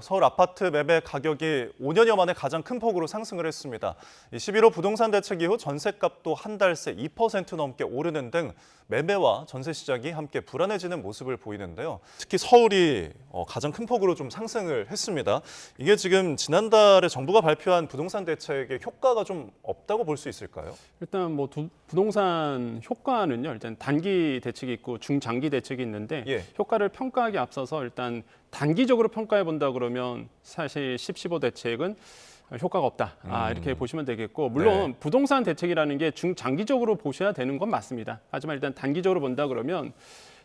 서울 아파트 매매 가격이 5년여 만에 가장 큰 폭으로 상승을 했습니다. 11호 부동산 대책 이후 전셋값도 한 달 새 2% 넘게 오르는 등 매매와 전세 시장이 함께 불안해지는 모습을 보이는데요. 특히 서울이 가장 큰 폭으로 좀 상승을 했습니다. 이게 지금 지난달에 정부가 발표한 부동산 대책의 효과가 좀 없다고 볼 수 있을까요? 일단 뭐 부동산 효과는요. 일단 단기 대책이 있고 중장기 대책이 있는데 효과를 평가하기 앞서서 일단 단기적으로 평가해 본다 그러면 사실 10.15 대책은 효과가 없다. 이렇게 보시면 되겠고 물론 부동산 대책이라는 게 중장기적으로 보셔야 되는 건 맞습니다. 하지만 일단 단기적으로 본다 그러면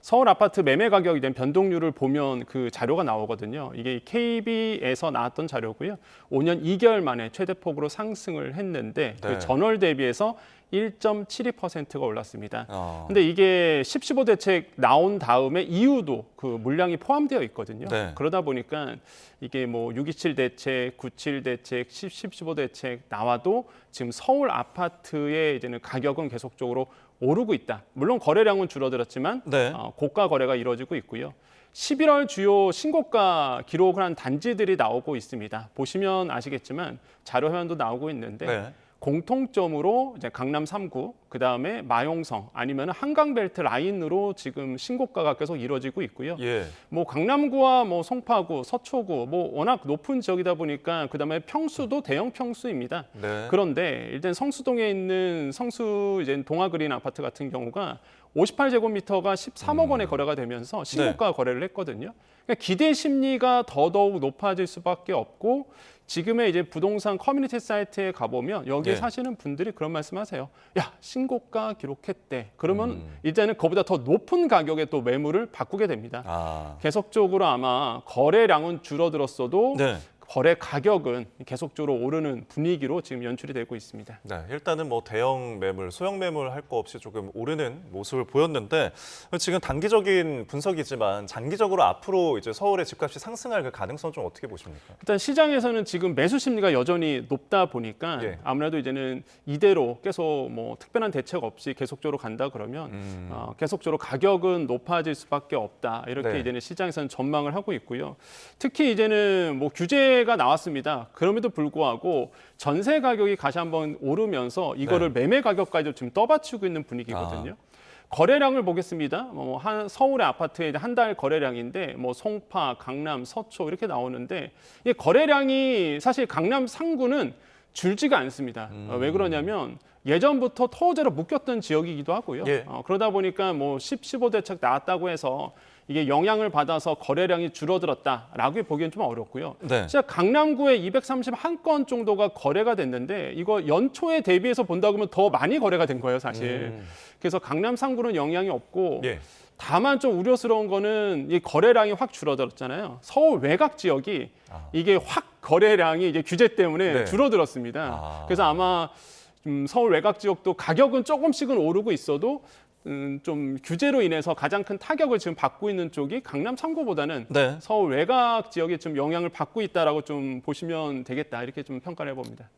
서울 아파트 매매 가격에 대한 변동률을 보면 그 자료가 나오거든요. 이게 KB에서 나왔던 자료고요. 5년 2개월 만에 최대폭으로 상승을 했는데 그 전월 대비해서 1.72%가 올랐습니다. 근데 이게 10.15 대책 나온 다음에 이후도 그 물량이 포함되어 있거든요. 그러다 보니까 이게 뭐 6.27 대책, 9.7 대책, 10.15 대책 나와도 지금 서울 아파트의 이제는 가격은 계속적으로 오르고 있다. 물론 거래량은 줄어들었지만 고가 거래가 이루어지고 있고요. 11월 주요 신고가 기록을 한 단지들이 나오고 있습니다. 보시면 아시겠지만 자료 화면도 나오고 있는데 공통점으로 이제 강남 3구, 그다음에 마용성 아니면 한강벨트 라인으로 지금 신고가가 계속 이루어지고 있고요. 뭐 강남구와 뭐 송파구, 서초구 뭐 워낙 높은 지역이다 보니까 그다음에 평수도 대형 평수입니다. 그런데 일단 성수동에 있는 성수 이제 동아그린 아파트 같은 경우가 58제곱미터가 13억 원에 거래가 되면서 신고가 거래를 했거든요. 그러니까 기대 심리가 더더욱 높아질 수밖에 없고 지금의 이제 부동산 커뮤니티 사이트에 가보면 여기에 사시는 분들이 그런 말씀하세요. 야, 신고가 기록했대. 그러면 이제는 그보다 더 높은 가격에 또 매물을 바꾸게 됩니다. 계속적으로 아마 거래량은 줄어들었어도 거래 가격은 계속적으로 오르는 분위기로 지금 연출이 되고 있습니다. 일단은 뭐 대형 매물, 소형 매물 할 거 없이 조금 오르는 모습을 보였는데 지금 단기적인 분석이지만 장기적으로 앞으로 이제 서울의 집값이 상승할 그 가능성 좀 어떻게 보십니까? 일단 시장에서는 지금 매수 심리가 여전히 높다 보니까 아무래도 이제는 이대로 계속 뭐 특별한 대책 없이 계속적으로 간다 그러면 계속적으로 가격은 높아질 수밖에 없다. 이렇게 이제는 시장에서는 전망을 하고 있고요. 특히 이제는 뭐 규제가 나왔습니다. 그럼에도 불구하고 전세 가격이 다시 한번 오르면서 이거를 매매 가격까지 지금 떠받치고 있는 분위기거든요. 거래량을 보겠습니다. 한 서울의 아파트의 한 달 거래량인데 뭐 송파, 강남, 서초 이렇게 나오는데 이 거래량이 사실 강남 상구는 줄지가 않습니다. 왜 그러냐면 예전부터 토호제로 묶였던 지역이기도 하고요. 그러다 보니까 뭐 10.15 대책 나왔다고 해서 이게 영향을 받아서 거래량이 줄어들었다라고 보기엔 좀 어렵고요. 진짜 강남구에 231건 정도가 거래가 됐는데 이거 연초에 대비해서 본다고 하면 더 많이 거래가 된 거예요, 사실. 그래서 강남 상구는 영향이 없고 다만 좀 우려스러운 거는 이 거래량이 확 줄어들었잖아요. 서울 외곽 지역이 이게 확 거래량이 이제 규제 때문에 줄어들었습니다. 그래서 아마 서울 외곽 지역도 가격은 조금씩은 오르고 있어도 좀 규제로 인해서 가장 큰 타격을 지금 받고 있는 쪽이 강남 3구보다는 서울 외곽 지역에 좀 영향을 받고 있다라고 좀 보시면 되겠다 이렇게 좀 평가를 해봅니다.